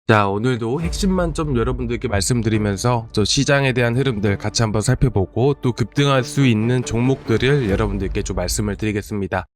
자, 오늘도 핵심만 좀 여러분들께 말씀드리면서 저 시장에 대한 흐름들 같이 한번 살펴보고 또 급등할 수 있는 종목들을 여러분들께 좀 말씀을 드리겠습니다.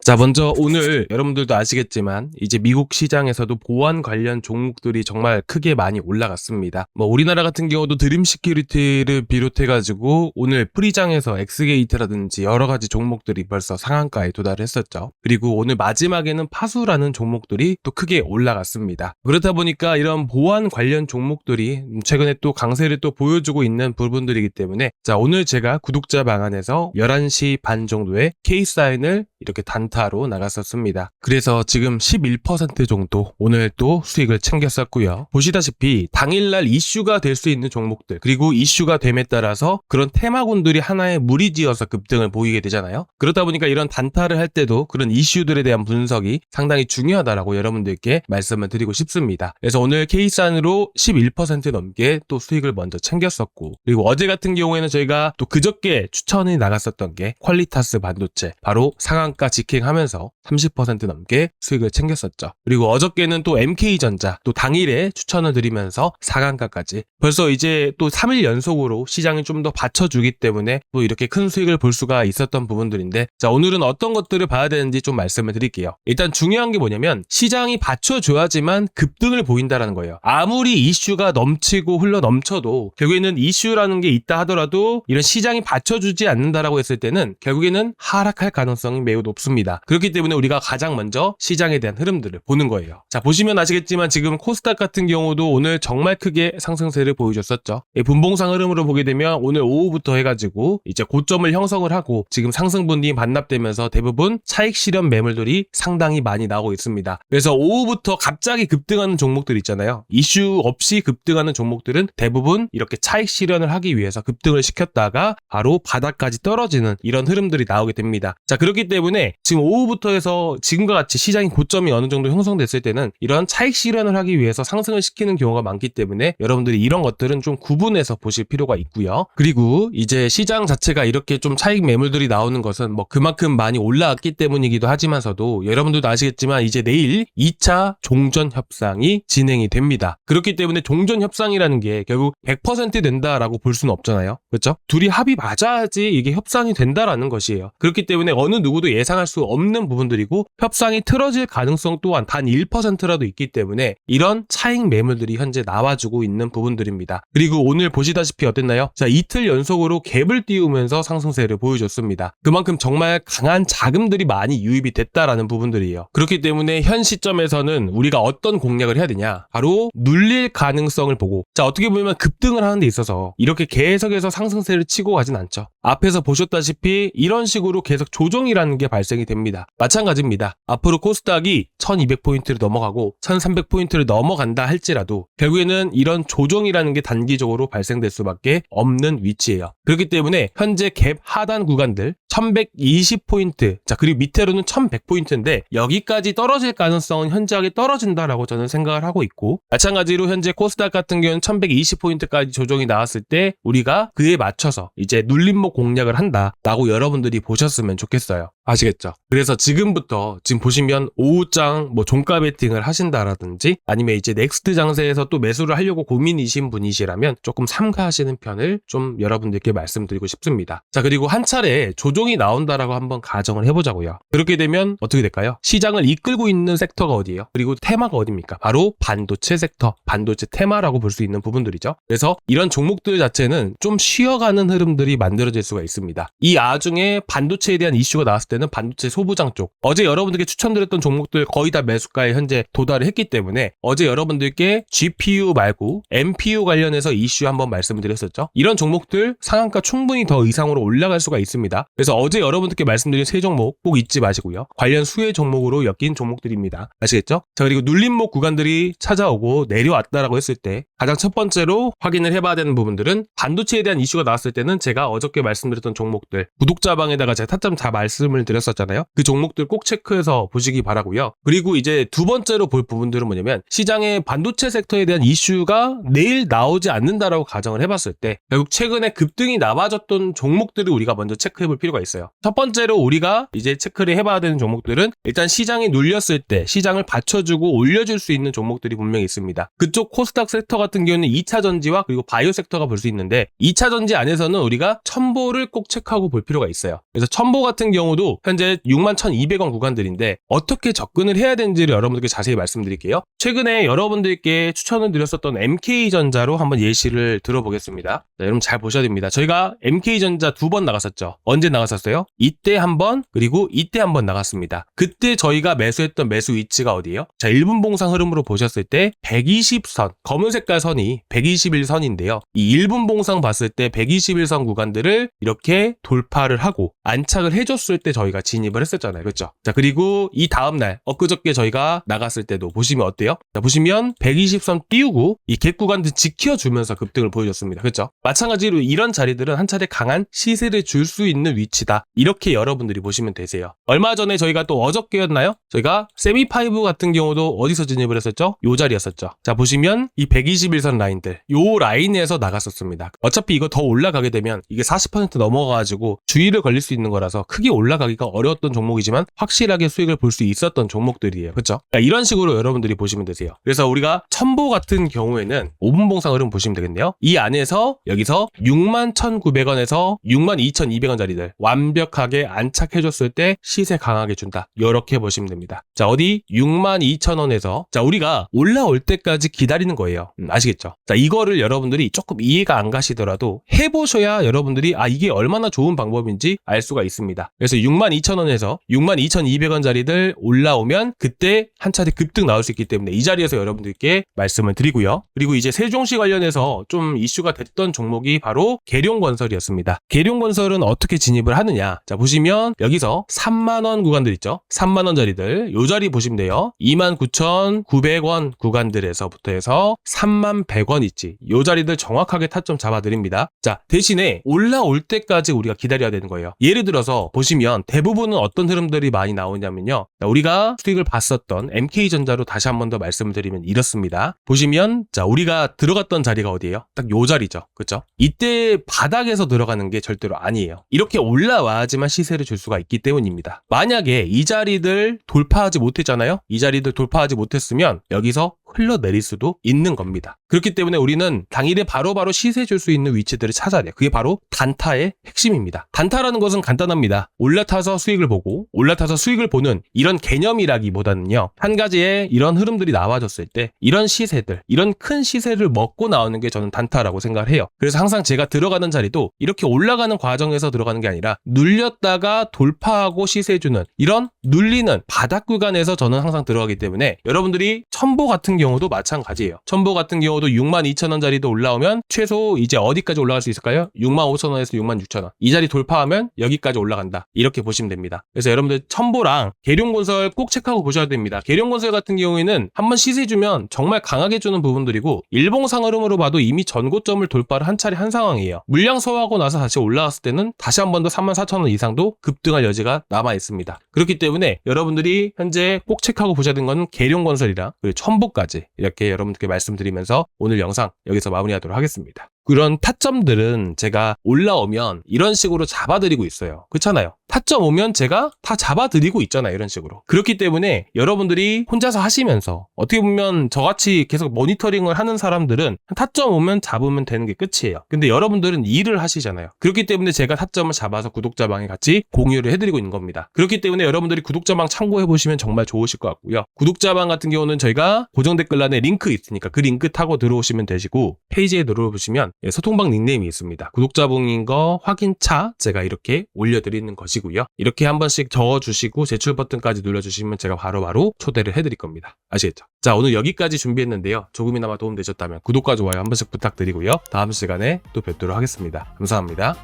자, 먼저 오늘 여러분들도 아시겠지만 이제 미국 시장에서도 보안 관련 종목들이 정말 크게 많이 올라갔습니다. 우리나라 같은 경우도 드림 시큐리티를 비롯해가지고 오늘 프리장에서 엑스게이트라든지 여러 가지 종목들이 벌써 상한가에 도달했었죠. 그리고 오늘 마지막에는 파수라는 종목들이 또 크게 올라갔습니다. 그렇다 보니까 이런 보안 관련 종목들이 최근에 또 강세를 또 보여주고 있는 부분들이기 때문에 자, 오늘 제가 구독자 방안에서 11시 반 정도에 K사인을 이렇게 단타로 나갔었습니다. 그래서 지금 11% 정도 오늘 또 수익을 챙겼었고요. 보시다시피 당일날 이슈가 될 수 있는 종목들, 그리고 이슈가 됨에 따라서 그런 테마군들이 하나의 무리지어서 급등을 보이게 되잖아요. 그렇다 보니까 이런 단타를 할 때도 그런 이슈들에 대한 분석이 상당히 중요하다라고 여러분들께 말씀을 드리고 싶습니다. 그래서 오늘 K산으로 11% 넘게 또 수익을 먼저 챙겼었고, 그리고 어제 같은 경우에는 저희가 또 그저께 추천이 나갔었던 게 퀄리타스 반도체, 바로 상한가 직행하면서 30% 넘게 수익을 챙겼었죠. 그리고 어저께는 또 MK전자 또 당일에 추천을 드리면서 상한가까지, 벌써 이제 또 3일 연속으로 시장이 좀 더 받쳐주기 때문에 또 이렇게 큰 수익을 볼 수가 있었던 부분들인데, 자, 오늘은 어떤 것들을 봐야 되는지 좀 말씀을 드릴게요. 일단 중요한 게 뭐냐면 시장이 받쳐줘야지만 급등을 보인다라는 거예요. 아무리 이슈가 넘치고 흘러 넘쳐도 결국에는 이슈라는 게 있다 하더라도 이런 시장이 받쳐주지 않는다라고 했을 때는 결국에는 하락할 가능성이 매우 높습니다. 그렇기 때문에 우리가 가장 먼저 시장에 대한 흐름들을 보는 거예요. 자, 보시면 아시겠지만 지금 코스닥 같은 경우도 오늘 정말 크게 상승세를 보여줬었죠. 분봉상 흐름으로 보게 되면 오늘 오후부터 해가지고 이제 고점을 형성을 하고 지금 상승분이 반납되면서 대부분 차익 실현 매물들이 상당히 많이 나오고 있습니다. 그래서 오후부터 갑자기 급등하는 종목들 있잖아요. 이슈 없이 급등하는 종목들은 대부분 이렇게 차익 실현을 하기 위해서 급등을 시켰다가 바로 바닥까지 떨어지는 이런 흐름들이 나오게 됩니다. 자, 그렇기 때문에 지금 오후부터 해서 지금과 같이 시장이 고점이 어느 정도 형성됐을 때는 이런 차익 실현을 하기 위해서 상승을 시키는 경우가 많기 때문에 여러분들이 이런 것들은 좀 구분해서 보실 필요가 있고요. 그리고 이제 시장 자체가 이렇게 좀 차익 매물들이 나오는 것은 그만큼 많이 올라왔기 때문이기도 하지만서도 여러분들도 아시겠지만 이제 내일 2차 종전 협상이 진행이 됩니다. 그렇기 때문에 종전 협상이라는 게 결국 100% 된다라고 볼 수는 없잖아요. 그렇죠? 둘이 합이 맞아야지 이게 협상이 된다라는 것이에요. 그렇기 때문에 어느 누구도 예상할 수 없는 부분들이고 협상이 틀어질 가능성 또한 단 1%라도 있기 때문에 이런 차익 매물들이 현재 나와주고 있는 부분들입니다. 그리고 오늘 보시다시피 어땠나요? 자, 이틀 연속으로 갭을 띄우면서 상승세를 보여줬습니다. 그만큼 정말 강한 자금들이 많이 유입이 됐다라는 부분들이에요. 그렇기 때문에 현 시점에서는 우리가 어떤 공략을 해야 되냐? 바로 눌릴 가능성을 보고, 자, 어떻게 보면 급등을 하는 데 있어서 이렇게 계속해서 상승세를 치고 가진 않죠. 앞에서 보셨다시피 이런 식으로 계속 조정이라는 게 발생이 됩니다. 마찬가지입니다. 앞으로 코스닥이 1200포인트를 넘어가고 1300포인트를 넘어간다 할지라도 결국에는 이런 조정이라는 게 단기적으로 발생될 수밖에 없는 위치예요. 그렇기 때문에 현재 갭 하단 구간들 1120포인트, 자, 그리고 밑으로는 1100포인트인데 여기까지 떨어질 가능성은 현저하게 떨어진다라고 저는 생각을 하고 있고, 마찬가지로 현재 코스닥 같은 경우는 1120포인트까지 조정이 나왔을 때 우리가 그에 맞춰서 이제 눌림목 공략을 한다라고 여러분들이 보셨으면 좋겠어요. 아시겠죠? 그래서 지금부터 지금 보시면 오후장 종가 베팅을 하신다라든지 아니면 이제 넥스트 장세에서 또 매수를 하려고 고민이신 분이시라면 조금 삼가하시는 편을 좀 여러분들께 말씀드리고 싶습니다. 자, 그리고 한 차례 조정이 나온다라고 한번 가정을 해보자고요. 그렇게 되면 어떻게 될까요? 시장을 이끌고 있는 섹터가 어디예요? 그리고 테마가 어디입니까? 바로 반도체 섹터, 반도체 테마라고 볼 수 있는 부분들이죠. 그래서 이런 종목들 자체는 좀 쉬어가는 흐름들이 만들어질 수가 있습니다. 이 와중에 반도체에 대한 이슈가 나왔을 때는 반도체 소부장 쪽, 어제 여러분들께 추천드렸던 종목들 거의 다 매수가에 현재 도달을 했기 때문에 어제 여러분들께 GPU 말고 NPU 관련해서 이슈 한번 말씀을 드렸었죠. 이런 종목들 상한가 충분히 더 이상으로 올라갈 수가 있습니다. 그래서 어제 여러분들께 말씀드린 세 종목 꼭 잊지 마시고요. 관련 수혜 종목으로 엮인 종목들입니다. 아시겠죠? 자, 그리고 눌림목 구간들이 찾아오고 내려왔다라고 했을 때 가장 첫 번째로 확인을 해봐야 되는 부분들은 반도체에 대한 이슈가 나왔을 때는 제가 어저께 말씀드렸던 종목들 구독자방에다가 제가 타점 다 말씀을 드렸었잖아요. 그 종목들 꼭 체크해서 보시기 바라고요. 그리고 이제 두 번째로 볼 부분들은 뭐냐면 시장의 반도체 섹터에 대한 이슈가 내일 나오지 않는다라고 가정을 해봤을 때 결국 최근에 급등이 나와줬던 종목들을 우리가 먼저 체크해볼 필요가 있어요. 첫 번째로 우리가 이제 체크를 해봐야 되는 종목들은 일단 시장이 눌렸을 때 시장을 받쳐주고 올려줄 수 있는 종목들이 분명히 있습니다. 그쪽 코스닥 섹터 같은 경우는 2차 전지와 그리고 바이오 섹터가 볼 수 있는데 2차 전지 안에서는 우리가 첨보를 꼭 체크하고 볼 필요가 있어요. 그래서 첨보 같은 경우도 현재 61,200원 구간들인데 어떻게 접근을 해야 되는지를 여러분들께 자세히 말씀드릴게요. 최근에 여러분들께 추천을 드렸었던 MK전자로 한번 예시를 들어보겠습니다. 자, 여러분 잘 보셔야 됩니다. 저희가 MK전자 두 번 나갔었죠. 언제 나갔었어요? 이때 한 번, 그리고 이때 한 번 나갔습니다. 그때 저희가 매수했던 매수 위치가 어디예요? 자, 1분 봉상 흐름으로 보셨을 때 120선, 검은 색깔 선이 121선인데요. 이 1분 봉상 봤을 때 121선 구간들을 이렇게 돌파를 하고 안착을 해줬을 때 저희가 진입을 했었잖아요. 그렇죠? 자, 그리고 이 다음날 엊그저께 저희가 나갔을 때도 보시면 어때요? 자, 보시면 120선 띄우고 이 갭 구간들 지켜주면서 급등을 보여줬습니다. 그렇죠? 마찬가지로 이런 자리들은 한 차례 강한 시세를 줄 수 있는 위치다. 이렇게 여러분들이 보시면 되세요. 얼마 전에 저희가 또 어저께였나요? 저희가 세미파이브 같은 경우도 어디서 진입을 했었죠? 요 자리였었죠. 자, 보시면 이 121선 라인들 요 라인에서 나갔었습니다. 어차피 이거 더 올라가게 되면 이게 40% 넘어가가지고 주의를 걸릴 수 있는 거라서 크게 올라가기가 어려웠던 종목이지만 확실하게 수익을 볼 수 있었던 종목들이에요. 그렇죠? 이런 식으로 여러분들이 보시면 되세요. 그래서 우리가 첨보 같은 경우에는 5분 봉상 흐름 보시면 되겠네요. 이 안에서 여기서 61,900원에서 62,200원짜리들 완벽하게 안착해줬을 때 시세 강하게 준다. 이렇게 보시면 됩니다. 자, 어디 62,000원에서 자, 우리가 올라올 때까지 기다리는 거예요. 아시겠죠? 자, 이거를 여러분들이 조금 이해가 안 가시더라도 해보셔야 여러분들이 이게 얼마나 좋은 방법인지 알 수가 있습니다. 그래서 62,000원에서 62,200원짜리들 올라오면 그때 한 차례 급등 나올 수 있기 때문에 이 자리에서 여러분들께 말씀을 드리고요. 그리고 이제 세종시 관련해서 좀 이슈가 됐던 종목이 바로 계룡건설이었습니다. 계룡건설은 어떻게 진입을 하느냐? 자, 보시면 여기서 3만원 구간들 있죠? 3만원짜리들 요 자리 보시면 돼요. 29,900원 구간들에서부터 해서 31,100원 있지. 요 자리들 정확하게 타점 잡아드립니다. 자, 대신에 올라올 때까지 우리가 기다려야 되는 거예요. 예를 들어서 보시면 대부분은 어떤 흐름들이 많이 나오냐면요. 자, 우리가 수익을 봤었던 MK전자로 다시 한 번 더 말씀을 드리면 이렇습니다. 보시면 자, 우리가 들어갔던 자리가 어디예요? 딱 요 자리죠. 그렇죠? 이때 바닥에서 들어가는 게 절대로 아니에요. 이렇게 올라와야지만 시세를 줄 수가 있기 때문입니다. 만약에 이 자리들 돌파하지 못했잖아요? 이 자리들 돌파하지 못했으면 여기서 흘러내릴 수도 있는 겁니다. 그렇기 때문에 우리는 당일에 바로바로 시세 줄 수 있는 위치들을 찾아야 돼요. 그게 바로 단타의 핵심입니다. 단타라는 것은 간단합니다. 올라타서 수익을 보고 올라타서 수익을 보는 이런 개념이라기보다는요. 한 가지의 이런 흐름들이 나와줬을 때 이런 시세들, 이런 큰 시세를 먹고 나오는 게 저는 단타라고 생각을 해요. 그래서 항상 제가 들어가는 자리도 이렇게 올라가는 과정에서 들어가는 게 아니라 눌렸다가 돌파하고 시세 주는 이런 눌리는 바닥 구간에서 저는 항상 들어가기 때문에 여러분들이 첨보 같은 경우도 마찬가지예요. 첨보 같은 경우도 62,000원짜리도 올라오면 최소 이제 어디까지 올라갈 수 있을까요? 65,000원에서 66,000원. 이 자리 돌파하면 여기까지 올라간다. 이렇게 보시면 됩니다. 그래서 여러분들 첨보랑 계룡건설 꼭 체크하고 보셔야 됩니다. 계룡건설 같은 경우에는 한번 시세 주면 정말 강하게 주는 부분들이고 일봉상 흐름으로 봐도 이미 전고점을 돌파를 한 차례 한 상황이에요. 물량 소화하고 나서 다시 올라왔을 때는 다시 한 번 더 34,000원 이상도 급등할 여지가 남아 있습니다. 그렇기 때문에 여러분들이 현재 꼭 체크하고 보셔야 되는 건 계룡건설이랑 그리고 첨보까지 이렇게 여러분들께 말씀드리면서 오늘 영상 여기서 마무리하도록 하겠습니다. 그런 타점들은 제가 올라오면 이런 식으로 잡아드리고 있어요. 그렇잖아요. 타점 오면 제가 다 잡아드리고 있잖아요. 이런 식으로. 그렇기 때문에 여러분들이 혼자서 하시면서 어떻게 보면 저같이 계속 모니터링을 하는 사람들은 타점 오면 잡으면 되는 게 끝이에요. 근데 여러분들은 일을 하시잖아요. 그렇기 때문에 제가 타점을 잡아서 구독자방에 같이 공유를 해드리고 있는 겁니다. 그렇기 때문에 여러분들이 구독자방 참고해보시면 정말 좋으실 것 같고요. 구독자방 같은 경우는 저희가 고정 댓글란에 링크 있으니까 그 링크 타고 들어오시면 되시고 페이지에 들어오시면 소통방 닉네임이 있습니다. 구독자분인 거 확인차 제가 이렇게 올려드리는 것이고요. 이렇게 한 번씩 적어주시고 제출 버튼까지 눌러주시면 제가 바로바로 초대를 해드릴 겁니다. 아시겠죠? 자, 오늘 여기까지 준비했는데요. 조금이나마 도움되셨다면 구독과 좋아요 한 번씩 부탁드리고요. 다음 시간에 또 뵙도록 하겠습니다. 감사합니다.